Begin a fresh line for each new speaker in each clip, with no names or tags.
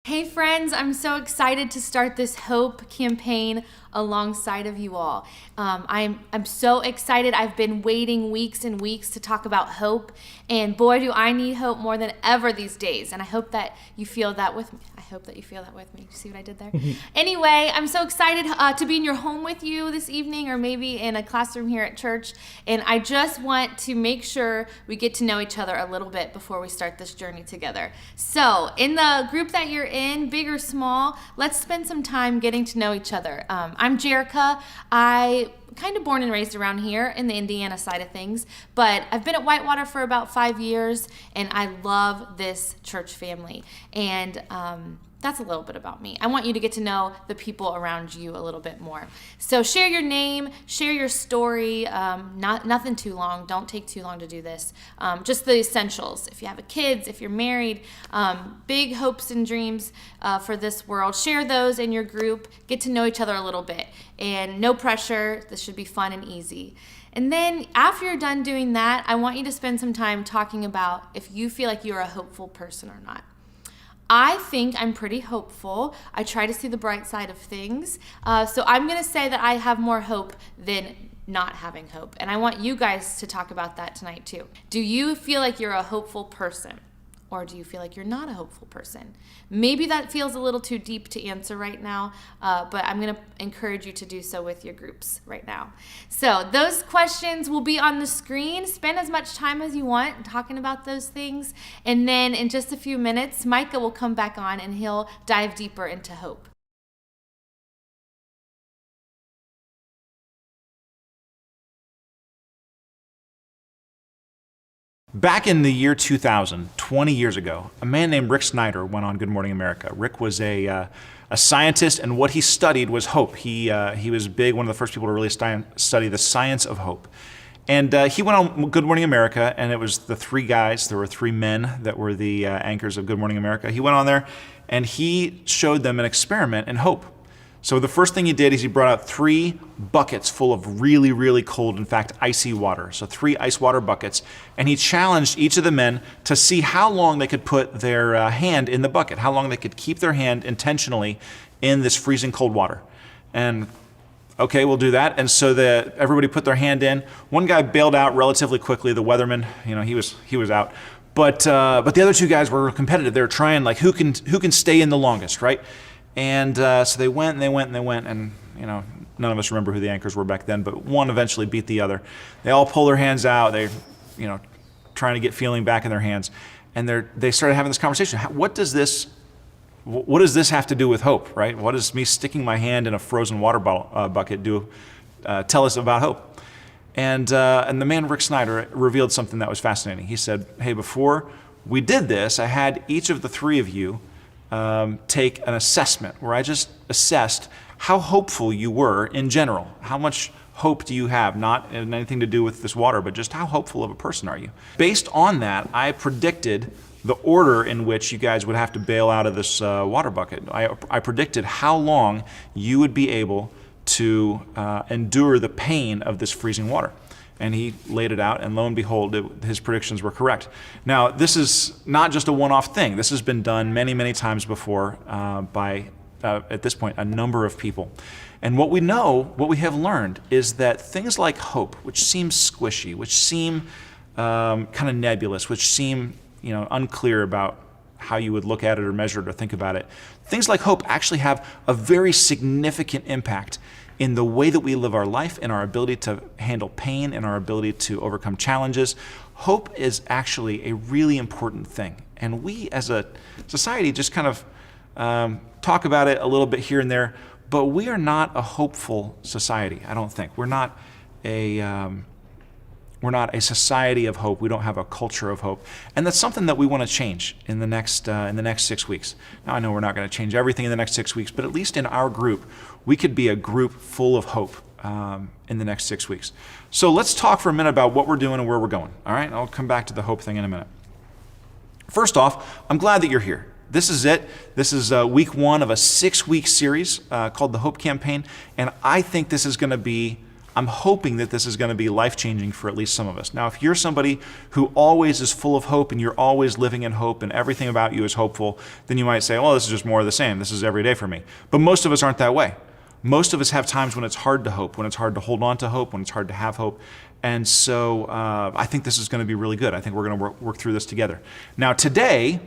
Hey friends, I'm so excited to start this Hope campaign alongside of you all. I'm so excited. I've been waiting weeks and weeks to talk about hope, and boy, do I need hope more than ever these days. And I hope that you feel that with me. You see what I did there? Anyway, I'm so excited to be in your home with you this evening, or maybe in a classroom here at church. And I just want to make sure we get to know each other a little bit before we start this journey together. So, in the group that you're in, big or small, let's spend some time getting to know each other. I'm Jerica. I kind of born and raised around here in the Indiana side of things, but I've been at Whitewater for about 5 years, and I love this church family. And that's a little bit about me. I want you to get to know the people around you a little bit more. So share your name, share your story. Nothing too long. Don't take too long to do this. Just the essentials. If you have kids, if you're married, big hopes and dreams for this world. Share those in your group. Get to know each other a little bit. And no pressure. This should be fun and easy. And then after you're done doing that, I want you to spend some time talking about if you feel like you're a hopeful person or not. I think I'm pretty hopeful. I try to see the bright side of things. So I'm going to say that I have more hope than not having hope. And I want you guys to talk about that tonight too. Do you feel like you're a hopeful person? Or do you feel like you're not a hopeful person? Maybe that feels a little too deep to answer right now, but I'm going to encourage you to do so with your groups right now. So those questions will be on the screen. Spend as much time as you want talking about those things. And then in just a few minutes, Micah will come back on and he'll dive deeper into hope.
Back in the year 2000, 20 years ago, a man named Rick Snyder went on Good Morning America. Rick was a scientist, and what he studied was hope. He was big, one of the first people to really study the science of hope. And he went on Good Morning America, and it was the three guys. There were three men that were the anchors of Good Morning America. He went on there, and he showed them an experiment in hope. So the first thing he did is he brought out 3 buckets full of really, really cold, in fact, icy water. So 3 ice water buckets. And he challenged each of the men to see how long they could put their hand in the bucket, how long they could keep their hand intentionally in this freezing cold water. And okay, we'll do that. And so everybody put their hand in. One guy bailed out relatively quickly, the weatherman, he was out. But the other 2 guys were competitive. They were trying, like, who can stay in the longest, right? And so they went, and none of us remember who the anchors were back then, but one eventually beat the other. They all pull their hands out. They, trying to get feeling back in their hands, and they started having this conversation. What does this have to do with hope, right? What does me sticking my hand in a frozen water bucket tell us about hope? And the man Rick Snyder revealed something that was fascinating. He said, "Hey, before we did this, I had each of the 3 of you take an assessment where I just assessed how hopeful you were in general. How much hope do you have? Not in anything to do with this water, but just how hopeful of a person are you? Based on that, I predicted the order in which you guys would have to bail out of this water bucket. I predicted how long you would be able to endure the pain of this freezing water." And he laid it out, and lo and behold, his predictions were correct. Now, this is not just a one-off thing. This has been done many, many times before by, at this point, a number of people. And what we have learned, is that things like hope, which seem squishy, which seem kind of nebulous, which seem unclear about how you would look at it or measure it or think about it, things like hope actually have a very significant impact in the way that we live our life, in our ability to handle pain, in our ability to overcome challenges. Hope is actually a really important thing. And we as a society just kind of talk about it a little bit here and there, but we are not a hopeful society, I don't think. We're not a society of hope. We don't have a culture of hope. And that's something that we want to change in the next 6 weeks. Now, I know we're not going to change everything in the next 6 weeks, but at least in our group, we could be a group full of hope in the next 6 weeks. So let's talk for a minute about what we're doing and where we're going. All right, I'll come back to the hope thing in a minute. First off, I'm glad that you're here. This is it. This is week 1 of a 6-week series called the Hope Campaign, and I think this is going to be I'm hoping that this is going to be life-changing for at least some of us. Now, if you're somebody who always is full of hope and you're always living in hope and everything about you is hopeful, then you might say, well, this is just more of the same. This is every day for me. But most of us aren't that way. Most of us have times when it's hard to hope, when it's hard to hold on to hope, when it's hard to have hope. And so I think this is going to be really good. I think we're going to work through this together. Now, today,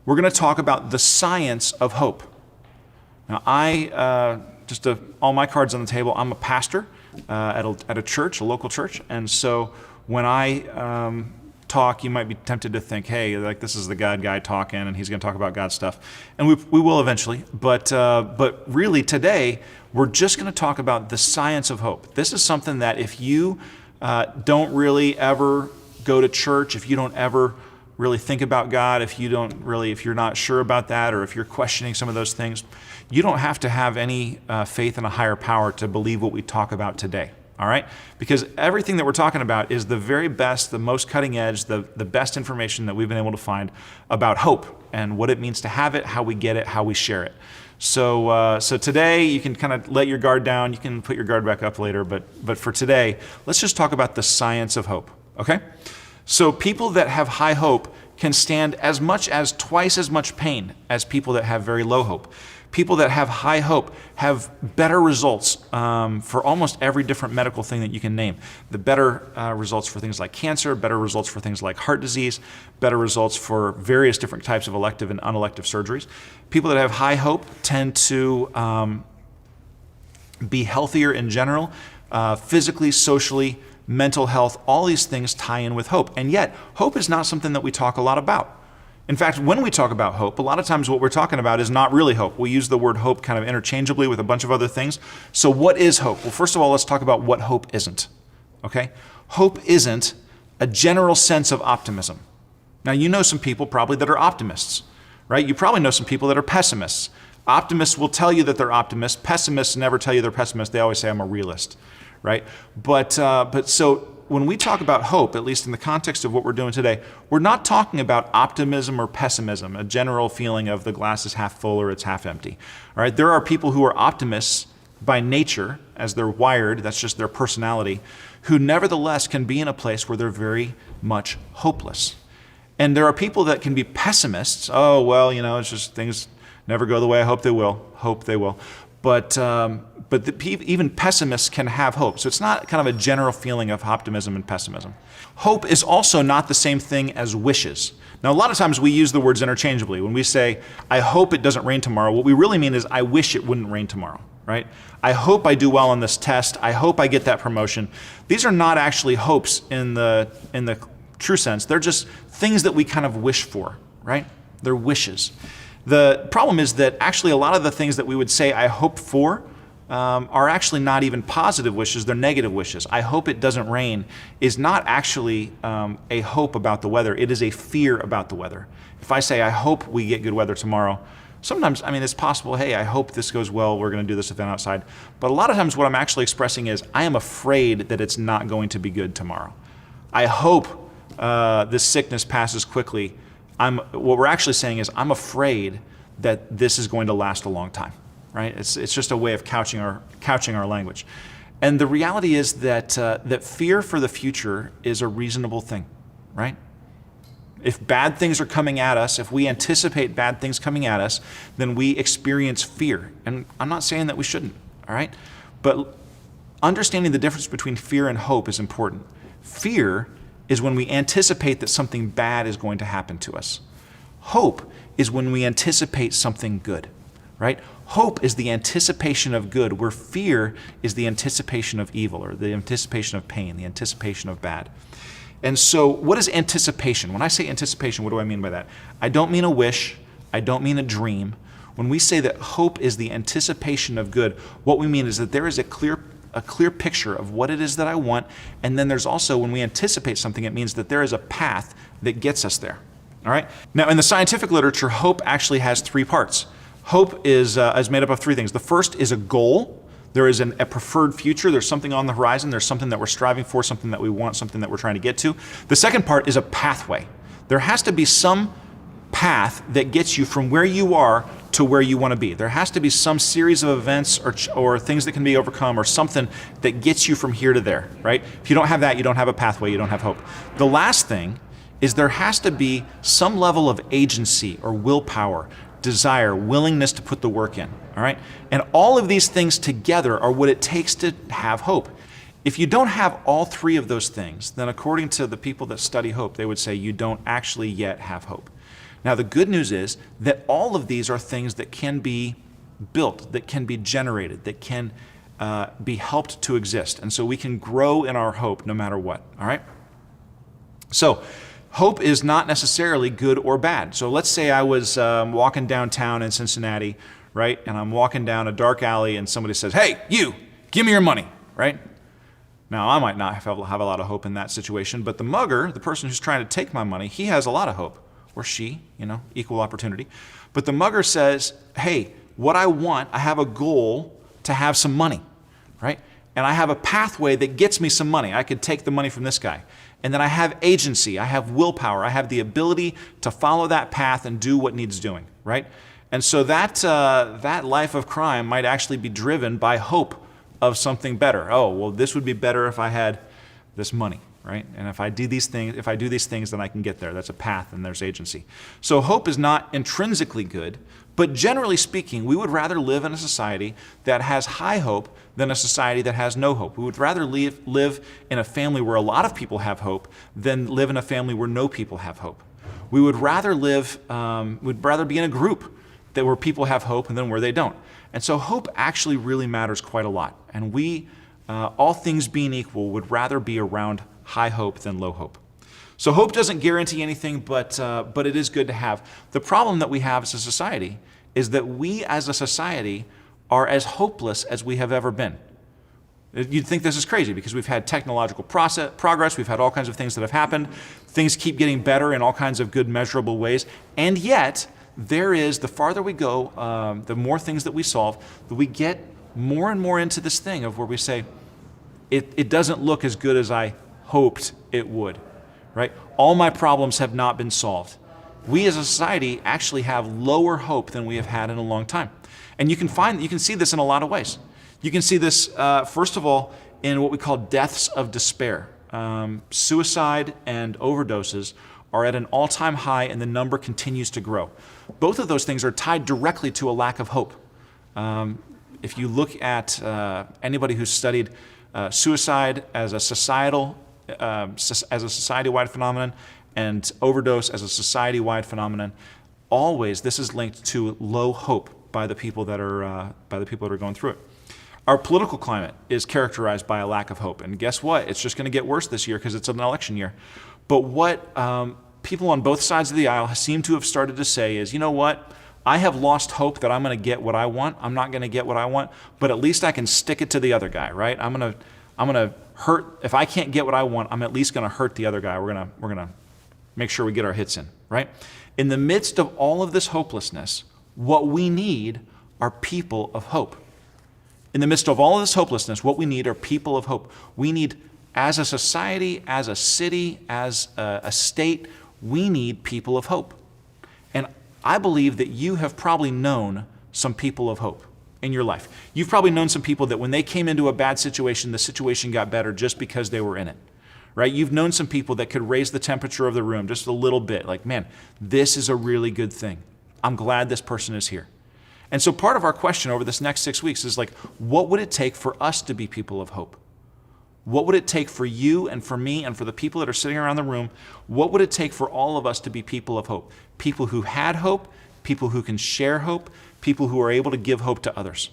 we're going to talk about the science of hope. Now, all my cards on the table, I'm a pastor at a church, a local church. And so when I talk, you might be tempted to think, hey, like this is the God guy talking and he's going to talk about God stuff. And we will eventually. But really today, we're just going to talk about the science of hope. This is something that if you don't really ever go to church, if you don't ever really think about God, if you're not sure about that, or if you're questioning some of those things, you don't have to have any faith in a higher power to believe what we talk about today. All right? Because everything that we're talking about is the very best, the most cutting edge, the best information that we've been able to find about hope and what it means to have it, how we get it, how we share it. So today you can kind of let your guard down. You can put your guard back up later. But for today, let's just talk about the science of hope. Okay? So people that have high hope can stand as much as twice as much pain as people that have very low hope. People that have high hope have better results for almost every different medical thing that you can name. The better results for things like cancer, better results for things like heart disease, better results for various different types of elective and unelective surgeries. People that have high hope tend to be healthier in general, physically, socially, mental health. All these things tie in with hope. And yet, hope is not something that we talk a lot about. In fact, when we talk about hope, a lot of times what we're talking about is not really hope. We use the word hope kind of interchangeably with a bunch of other things. So what is hope? Well, first of all, let's talk about what hope isn't. Okay? Hope isn't a general sense of optimism. Now, you know some people probably that are optimists, right? You probably know some people that are pessimists. Optimists will tell you that they're optimists. Pessimists never tell you they're pessimists. They always say, I'm a realist, right? But so when we talk about hope, at least in the context of what we're doing today, we're not talking about optimism or pessimism, a general feeling of the glass is half full or it's half empty. All right, there are people who are optimists by nature, as they're wired, that's just their personality, who nevertheless can be in a place where they're very much hopeless. And there are people that can be pessimists. Oh, well, it's just things never go the way I hope they will. Hope they will. But even pessimists can have hope. So it's not kind of a general feeling of optimism and pessimism. Hope is also not the same thing as wishes. Now, a lot of times we use the words interchangeably. When we say, I hope it doesn't rain tomorrow, what we really mean is, I wish it wouldn't rain tomorrow, right? I hope I do well on this test. I hope I get that promotion. These are not actually hopes in the true sense. They're just things that we kind of wish for, right? They're wishes. The problem is that actually a lot of the things that we would say I hope for are actually not even positive wishes, they're negative wishes. I hope it doesn't rain is not actually a hope about the weather, it is a fear about the weather. If I say I hope we get good weather tomorrow, sometimes, it's possible, hey, I hope this goes well, we're going to do this event outside. But a lot of times what I'm actually expressing is I am afraid that it's not going to be good tomorrow. I hope this sickness passes quickly. What we're actually saying is I'm afraid that this is going to last a long time, right? It's just a way of couching our language. And the reality is that fear for the future is a reasonable thing, right? If bad things are coming at us, if we anticipate bad things coming at us, then we experience fear. And I'm not saying that we shouldn't, all right? But understanding the difference between fear and hope is important. Fear is when we anticipate that something bad is going to happen to us. Hope is when we anticipate something good, right? Hope is the anticipation of good, where fear is the anticipation of evil, or the anticipation of pain, the anticipation of bad. And so what is anticipation? When I say anticipation, what do I mean by that? I don't mean a wish. I don't mean a dream. When we say that hope is the anticipation of good, what we mean is that there is a clear picture of what it is that I want, and then there's also, when we anticipate something, it means that there is a path that gets us there. All right? Now, in the scientific literature, hope actually has three parts. Hope is made up of three things. The first is a goal. There is a preferred future. There's something on the horizon. There's something that we're striving for, something that we want, something that we're trying to get to. The second part is a pathway. There has to be some path that gets you from where you are to where you want to be. There has to be some series of events or things that can be overcome or something that gets you from here to there, right? If you don't have that, you don't have a pathway, you don't have hope. The last thing is there has to be some level of agency or willpower, desire, willingness to put the work in, all right? And all of these things together are what it takes to have hope. If you don't have all three of those things, then according to the people that study hope, they would say you don't actually yet have hope. Now, the good news is that all of these are things that can be built, that can be generated, that can be helped to exist. And so we can grow in our hope no matter what, all right? So hope is not necessarily good or bad. So let's say I was walking downtown in Cincinnati, right? And I'm walking down a dark alley and somebody says, hey, you, give me your money, right? Now, I might not have a lot of hope in that situation, but the mugger, the person who's trying to take my money, he has a lot of hope. Or she, equal opportunity. But the mugger says, hey, what I want, I have a goal to have some money, right? And I have a pathway that gets me some money. I could take the money from this guy. And then I have agency, I have willpower, I have the ability to follow that path and do what needs doing, right? And so that life of crime might actually be driven by hope of something better. Oh, well, this would be better if I had this money. Right? And if I do these things, then I can get there. That's a path and there's agency. So hope is not intrinsically good, but generally speaking, we would rather live in a society that has high hope than a society that has no hope. We would rather live in a family where a lot of people have hope than live in a family where no people have hope. We would rather be in a group where people have hope than where they don't. And so hope actually really matters quite a lot. And we, all things being equal, would rather be around high hope than low hope. So hope doesn't guarantee anything, but it is good to have. The problem that we have as a society is that we as a society are as hopeless as we have ever been. You'd think this is crazy because we've had technological progress, we've had all kinds of things that have happened, things keep getting better in all kinds of good measurable ways, and yet the farther we go, the more things that we solve, that we get more and more into this thing of where we say, it doesn't look as good as I hoped it would, right? All my problems have not been solved. We as a society actually have lower hope than we have had in a long time. And you can see this in a lot of ways. You can see this, first of all, in what we call deaths of despair. Suicide and overdoses are at an all-time high and the number continues to grow. Both of those things are tied directly to a lack of hope. If you look at anybody who's studied suicide as a society-wide phenomenon and overdose as a society-wide phenomenon, always this is linked to low hope by the people that are going through it. Our political climate is characterized by a lack of hope, and guess what? It's just going to get worse this year because it's an election year. But what people on both sides of the aisle seem to have started to say is, you know what? I have lost hope that I'm going to get what I want. I'm not going to get what I want, but at least I can stick it to the other guy, right? I'm going to hurt. If I can't get what I want, I'm at least going to hurt the other guy. We're going to make sure we get our hits in, right? In the midst of all of this hopelessness, what we need are people of hope. In the midst of all of this hopelessness, what we need are people of hope. We need, as a society, as a city, as a state, we need people of hope. And I believe that you have probably known some people of hope in your life. You've probably known some people that when they came into a bad situation, the situation got better just because they were in it, right? You've known some people that could raise the temperature of the room just a little bit. Like, man, this is a really good thing. I'm glad this person is here. And so part of our question over this next 6 weeks is like, what would it take for us to be people of hope? What would it take for you and for me and for the people that are sitting around the room? What would it take for all of us to be people of hope? People who had hope, people who can share hope, people who are able to give hope to others.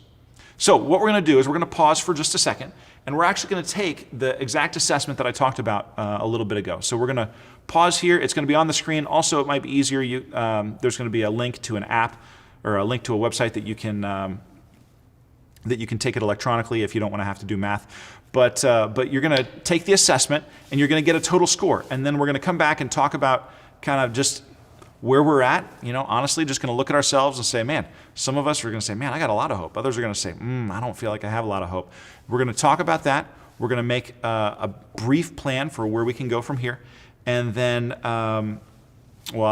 So what we're going to do is we're going to pause for just a second, and we're actually going to take the exact assessment that I talked about a little bit ago. So we're going to pause here. It's going to be on the screen. Also, it might be easier. There's going to be a link to an app or a link to a website that you can take it electronically if you don't want to have to do math. But you're going to take the assessment, and you're going to get a total score. And then we're going to come back and talk about kind of just where we're at, honestly, just going to look at ourselves and say, man, some of us are going to say, man, I got a lot of hope. Others are going to say, I don't feel like I have a lot of hope. We're going to talk about that. We're going to make a brief plan for where we can go from here. And then, I'll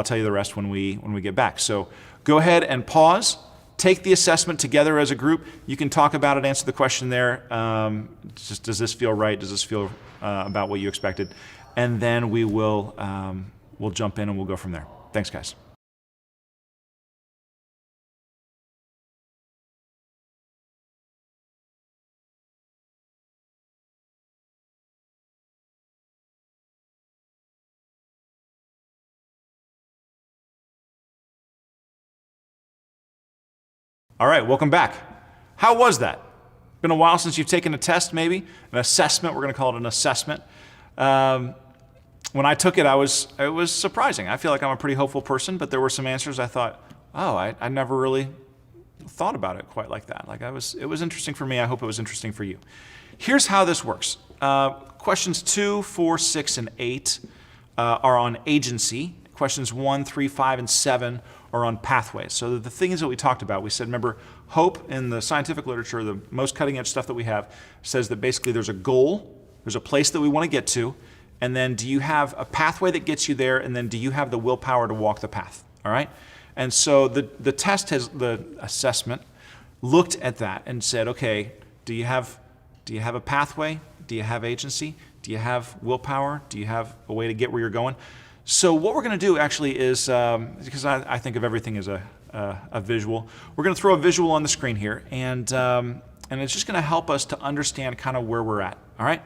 tell you the rest when we get back. So go ahead and pause, take the assessment together as a group. You can talk about it, answer the question there. Just does this feel right? Does this feel about what you expected? And then we'll jump in and we'll go from there. Thanks, guys. All right, welcome back. How was that? Been a while since you've taken a test, maybe? An assessment, we're gonna call it an assessment. When I took it, it was surprising. I feel like I'm a pretty hopeful person, but there were some answers I thought, oh, I never really thought about it quite like that. It was interesting for me. I hope it was interesting for you. Here's how this works. Questions 2, 4, 6, and 8 are on agency. Questions 1, 3, 5, and 7 are on pathways. So the things that we talked about, we said, remember, hope in the scientific literature, the most cutting edge stuff that we have, says that basically there's a goal, there's a place that we want to get to, and then do you have a pathway that gets you there, and then do you have the willpower to walk the path, all right? And so the assessment looked at that and said, okay, do you have a pathway? Do you have agency? Do you have willpower? Do you have a way to get where you're going? So what we're going to do actually is, because I think of everything as a visual, we're going to throw a visual on the screen here, and it's just going to help us to understand kind of where we're at, all right?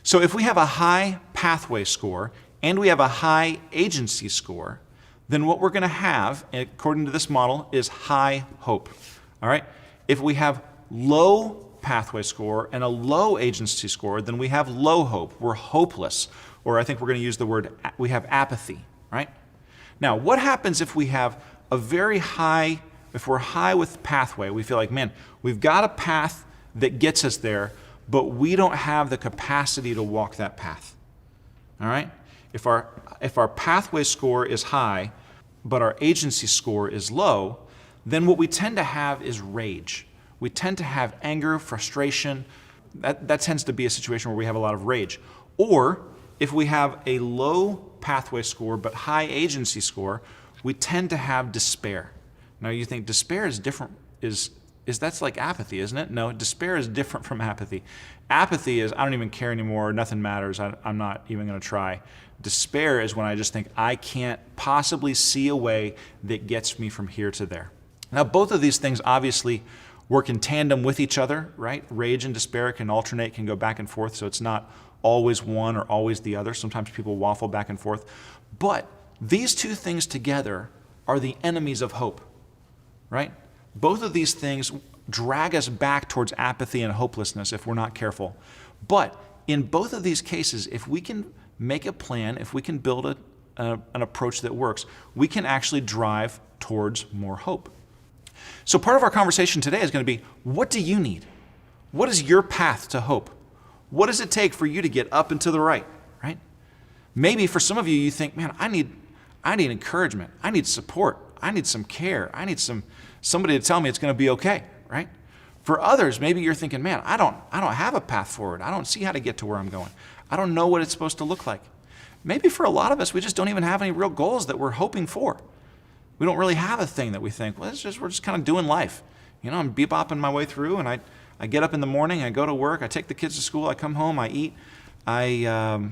So if we have a high pathway score and we have a high agency score, then what we're going to have, according to this model, is high hope, all right? If we have low pathway score and a low agency score, then we have low hope. We're hopeless. Or I think we're going to use the word, we have apathy, right? Now, what happens if we have a very high, if we're high with pathway, we feel like, man, we've got a path that gets us there, but we don't have the capacity to walk that path, all right? If our pathway score is high, but our agency score is low, then what we tend to have is rage. We tend to have anger, frustration. That tends to be a situation where we have a lot of rage. Or if we have a low pathway score but high agency score, we tend to have despair. Now you think despair is different, that's like apathy, isn't it? No, despair is different from apathy. Apathy is, I don't even care anymore, nothing matters, I'm not even gonna try. Despair is when I just think I can't possibly see a way that gets me from here to there. Now both of these things obviously work in tandem with each other, right? Rage and despair can alternate, can go back and forth, so it's not always one or always the other. Sometimes people waffle back and forth. But these two things together are the enemies of hope, right? Both of these things drag us back towards apathy and hopelessness if we're not careful. But in both of these cases, if we can make a plan, if we can build an approach that works, we can actually drive towards more hope. So part of our conversation today is going to be, what do you need? What is your path to hope? What does it take for you to get up and to the right, right? Maybe for some of you, you think, man, I need encouragement. I need support. I need some care. I need somebody to tell me it's going to be okay, right? For others, maybe you're thinking, man, I don't have a path forward. I don't see how to get to where I'm going. I don't know what it's supposed to look like. Maybe for a lot of us, we just don't even have any real goals that we're hoping for. We don't really have a thing that we think, well, we're just kind of doing life. You know, I'm bebopping my way through, and I get up in the morning, I go to work, I take the kids to school, I come home, I eat, I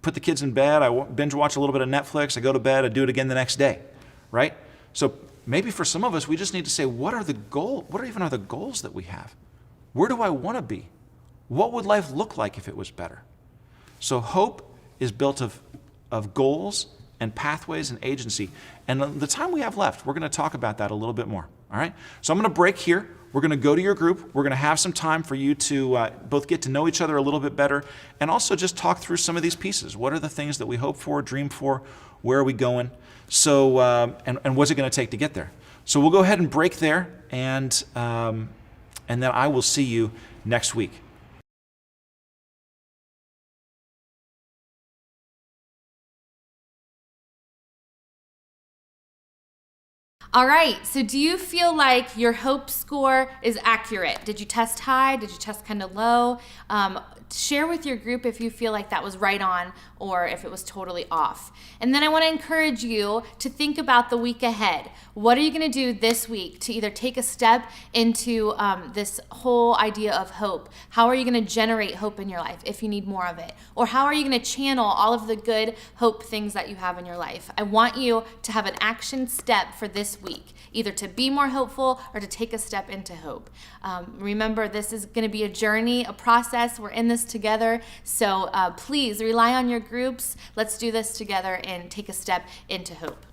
put the kids in bed, I binge watch a little bit of Netflix, I go to bed, I do it again the next day, right? So maybe for some of us, we just need to say, what are the goals that we have? Where do I want to be? What would life look like if it was better? So hope is built of goals and pathways and agency. And the time we have left, we're going to talk about that a little bit more, all right? So I'm going to break here. We're going to go to your group. We're going to have some time for you to both get to know each other a little bit better and also just talk through some of these pieces. What are the things that we hope for, dream for? Where are we going? So, and what's it going to take to get there? So we'll go ahead and break there, and then I will see you next week.
All right, so do you feel like your hope score is accurate? Did you test high? Did you test kind of low? Share with your group if you feel like that was right on or if it was totally off. And then I want to encourage you to think about the week ahead. What are you going to do this week to either take a step into this whole idea of hope? How are you going to generate hope in your life if you need more of it? Or how are you going to channel all of the good hope things that you have in your life? I want you to have an action step for this week, either to be more hopeful or to take a step into hope. Remember, this is going to be a journey, a process. We're in this together. So please rely on your groups. Let's do this together and take a step into hope.